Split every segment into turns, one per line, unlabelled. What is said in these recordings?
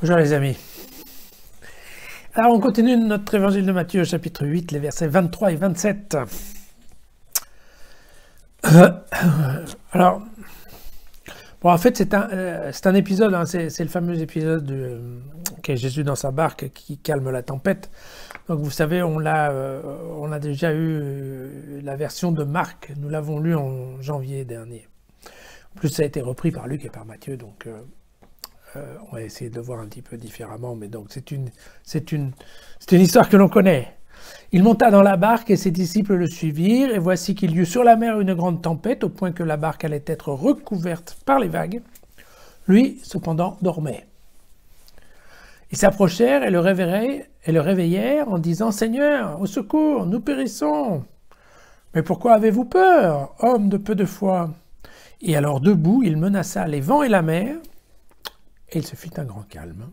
Bonjour les amis. Alors on continue notre évangile de Matthieu chapitre 8, les versets 23 et 27. Alors, bon, en fait c'est un épisode, hein, c'est le fameux épisode qu'est Jésus dans sa barque qui calme la tempête. Donc vous savez, on a déjà eu la version de Marc, nous l'avons lu en janvier dernier. En plus ça a été repris par Luc et par Matthieu, donc... on va essayer de le voir un petit peu différemment, mais donc c'est une histoire que l'on connaît. Il monta dans la barque et ses disciples le suivirent, et voici qu'il y eut sur la mer une grande tempête, au point que la barque allait être recouverte par les vagues. Lui, cependant, dormait. Ils s'approchèrent et le réveillèrent en disant « Seigneur, au secours, nous périssons !»« Mais pourquoi avez-vous peur, homme de peu de foi ?» Et alors debout, il menaça les vents et la mer, et il se fit un grand calme.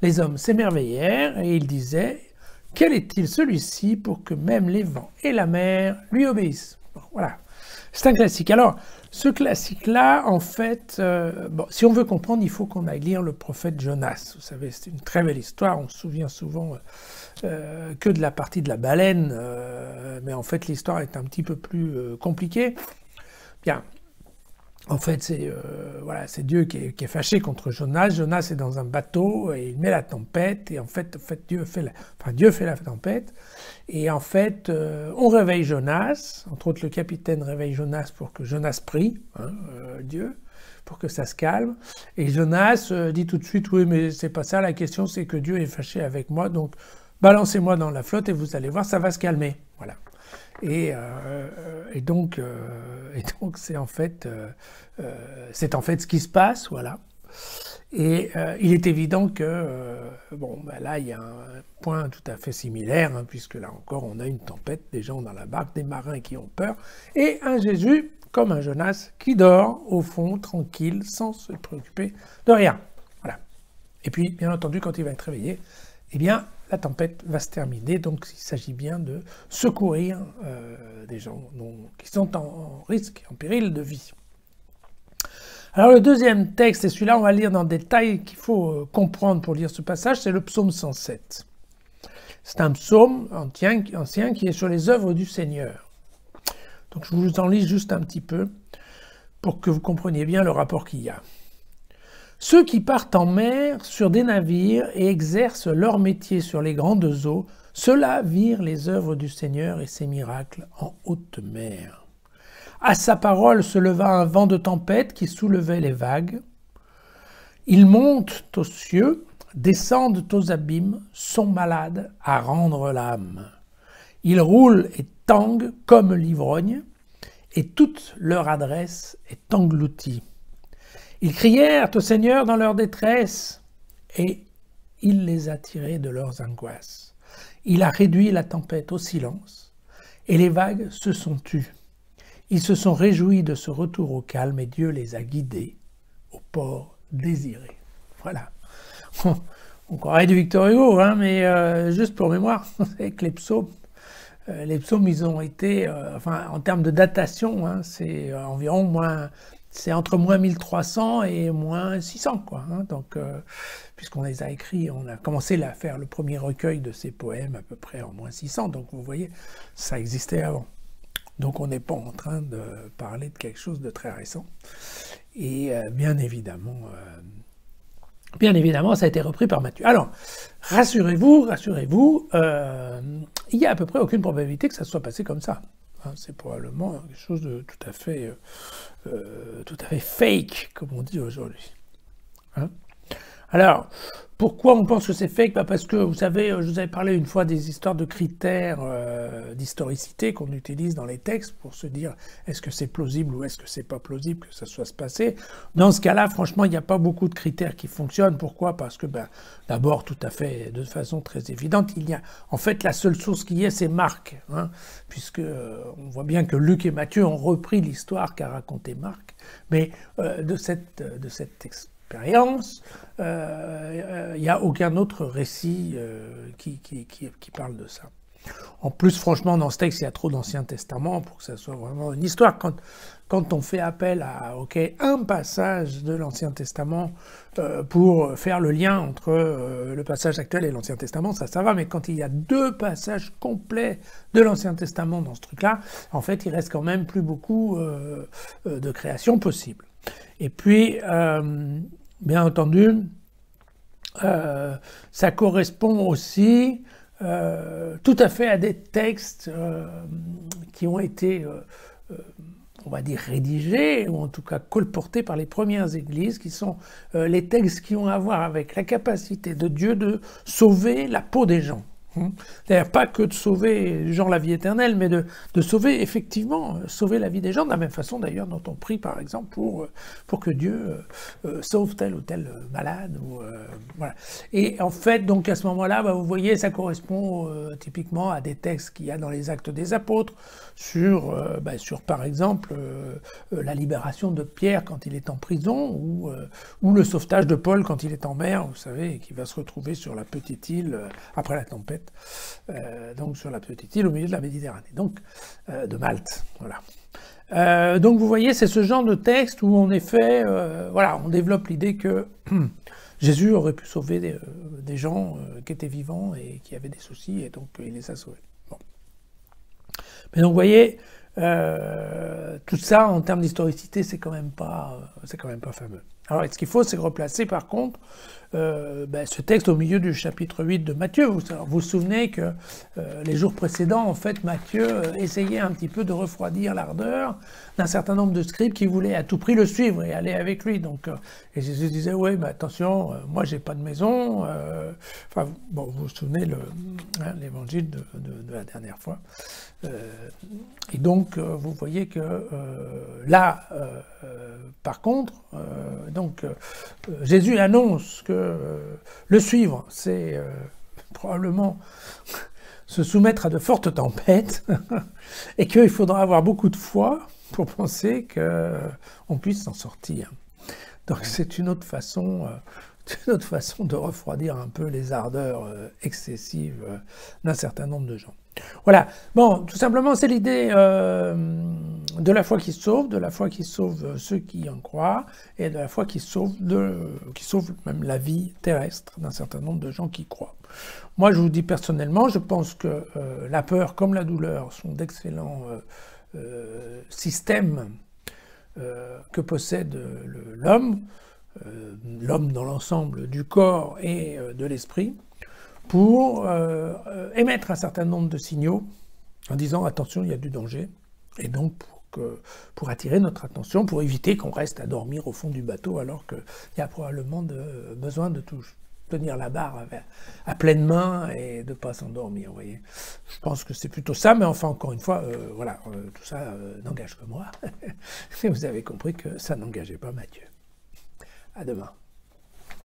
Les hommes s'émerveillèrent et ils disaient « Quel est-il celui-ci pour que même les vents et la mer lui obéissent ?» Bon, voilà, c'est un classique. Alors, ce classique-là, en fait, si on veut comprendre, il faut qu'on aille lire le prophète Jonas. Vous savez, c'est une très belle histoire, on se souvient souvent que de la partie de la baleine, mais en fait, l'histoire est un petit peu plus compliquée. Bien. En fait, c'est Dieu qui est fâché contre Jonas. Jonas est dans un bateau et il met la tempête. Et en fait Dieu fait la tempête. Et en fait, on réveille Jonas. Entre autres, le capitaine réveille Jonas pour que Jonas prie, Dieu, pour que ça se calme. Et Jonas dit tout de suite, oui, mais c'est pas ça. La question, c'est que Dieu est fâché avec moi. Donc, balancez-moi dans la flotte et vous allez voir, ça va se calmer. Voilà. Et donc c'est en fait ce qui se passe, voilà. Et il est évident que là il y a un point tout à fait similaire, hein, puisque là encore on a une tempête, des gens dans la barque, des marins qui ont peur, et un Jésus comme un Jonas qui dort au fond tranquille sans se préoccuper de rien, voilà. Et puis bien entendu quand il va être réveillé, eh bien la tempête va se terminer, donc il s'agit bien de secourir des gens qui sont en risque, en péril de vie. Alors le deuxième texte, et celui-là on va lire dans le détail qu'il faut comprendre pour lire ce passage, c'est le psaume 107. C'est un psaume ancien qui est sur les œuvres du Seigneur. Donc je vous en lis juste un petit peu pour que vous compreniez bien le rapport qu'il y a. Ceux qui partent en mer sur des navires et exercent leur métier sur les grandes eaux, ceux-là virent les œuvres du Seigneur et ses miracles en haute mer. À sa parole se leva un vent de tempête qui soulevait les vagues. Ils montent aux cieux, descendent aux abîmes, sont malades à rendre l'âme. Ils roulent et tanguent comme l'ivrogne, et toute leur adresse est engloutie. Ils crièrent au Seigneur dans leur détresse, et il les a tirés de leurs angoisses. Il a réduit la tempête au silence, et les vagues se sont tues. Ils se sont réjouis de ce retour au calme, et Dieu les a guidés au port désiré. Voilà. On croirait du Victor Hugo, hein, mais juste pour mémoire, avec les psaumes, ils ont été, en termes de datation, hein, c'est environ c'est entre moins 1300 et moins 600, quoi. Hein, donc, puisqu'on les a écrits, on a commencé à faire le premier recueil de ces poèmes à peu près en moins 600. Donc, vous voyez, ça existait avant. Donc, on n'est pas en train de parler de quelque chose de très récent. Et bien évidemment, ça a été repris par Matthieu. Alors, rassurez-vous, il n'y a à peu près aucune probabilité que ça soit passé comme ça. Hein, c'est probablement quelque chose de tout à fait fake, comme on dit aujourd'hui. Hein? Alors, pourquoi on pense que c'est fake? Parce que, vous savez, je vous avais parlé une fois des histoires de critères d'historicité qu'on utilise dans les textes pour se dire est-ce que c'est plausible ou est-ce que c'est pas plausible que ça soit se passer. Dans ce cas-là, franchement, il n'y a pas beaucoup de critères qui fonctionnent. Pourquoi? Parce que, d'abord, tout à fait, de façon très évidente, en fait, la seule source qui est, c'est Marc, hein, puisque on voit bien que Luc et Matthieu ont repris l'histoire qu'a raconté Marc, mais de cette expérience, il n'y a aucun autre récit qui parle de ça. En plus, franchement, dans ce texte, il y a trop d'Ancien Testament pour que ça soit vraiment une histoire. Quand on fait appel à un passage de l'Ancien Testament pour faire le lien entre le passage actuel et l'Ancien Testament, ça va. Mais quand il y a 2 passages complets de l'Ancien Testament dans ce truc-là, en fait, il reste quand même plus beaucoup de création possible. Et puis, bien entendu, ça correspond aussi tout à fait à des textes qui ont été, on va dire, rédigés, ou en tout cas colportés par les premières églises, qui sont les textes qui ont à voir avec la capacité de Dieu de sauver la peau des gens. C'est-à-dire pas que de sauver genre la vie éternelle, mais de sauver effectivement, sauver la vie des gens, de la même façon d'ailleurs dont on prie par exemple pour que Dieu sauve tel ou tel malade. Voilà. Et en fait, donc à ce moment-là, vous voyez, ça correspond typiquement à des textes qu'il y a dans les Actes des Apôtres sur par exemple la libération de Pierre quand il est en prison, ou le sauvetage de Paul quand il est en mer, vous savez, et qui va se retrouver sur la petite île après la tempête. Donc sur la petite île au milieu de la Méditerranée, donc de Malte, voilà. Donc vous voyez, c'est ce genre de texte où en effet, voilà, on développe l'idée que Jésus aurait pu sauver des gens qui étaient vivants et qui avaient des soucis, et donc il les a sauvés. Bon. Mais donc vous voyez, tout ça en termes d'historicité, c'est quand même pas fameux. Alors ce qu'il faut, c'est replacer par contre ce texte au milieu du chapitre 8 de Matthieu. Vous vous souvenez que les jours précédents, en fait, Matthieu essayait un petit peu de refroidir l'ardeur d'un certain nombre de scribes qui voulaient à tout prix le suivre et aller avec lui. Donc, et Jésus disait, oui, mais attention, moi j'ai pas de maison. Enfin, bon, vous vous souvenez l'évangile de la dernière fois. Et donc, vous voyez que là, par contre, Jésus annonce que le suivre, c'est probablement se soumettre à de fortes tempêtes et qu'il faudra avoir beaucoup de foi pour penser qu'on puisse s'en sortir. Donc c'est une autre façon de refroidir un peu les ardeurs excessives d'un certain nombre de gens. Voilà, bon, tout simplement, c'est l'idée de la foi qui sauve ceux qui en croient, et de la foi qui sauve même la vie terrestre d'un certain nombre de gens qui croient. Moi, je vous dis personnellement, je pense que la peur comme la douleur sont d'excellents systèmes que possède l'homme dans l'ensemble du corps et de l'esprit, pour émettre un certain nombre de signaux en disant attention, il y a du danger, et donc pour attirer notre attention, pour éviter qu'on reste à dormir au fond du bateau alors qu'il y a probablement besoin de tenir la barre à pleine main et de ne pas s'endormir, vous voyez. Je pense que c'est plutôt ça, mais enfin encore une fois, voilà, tout ça n'engage que moi. Et vous avez compris que ça n'engageait pas Matthieu. À demain.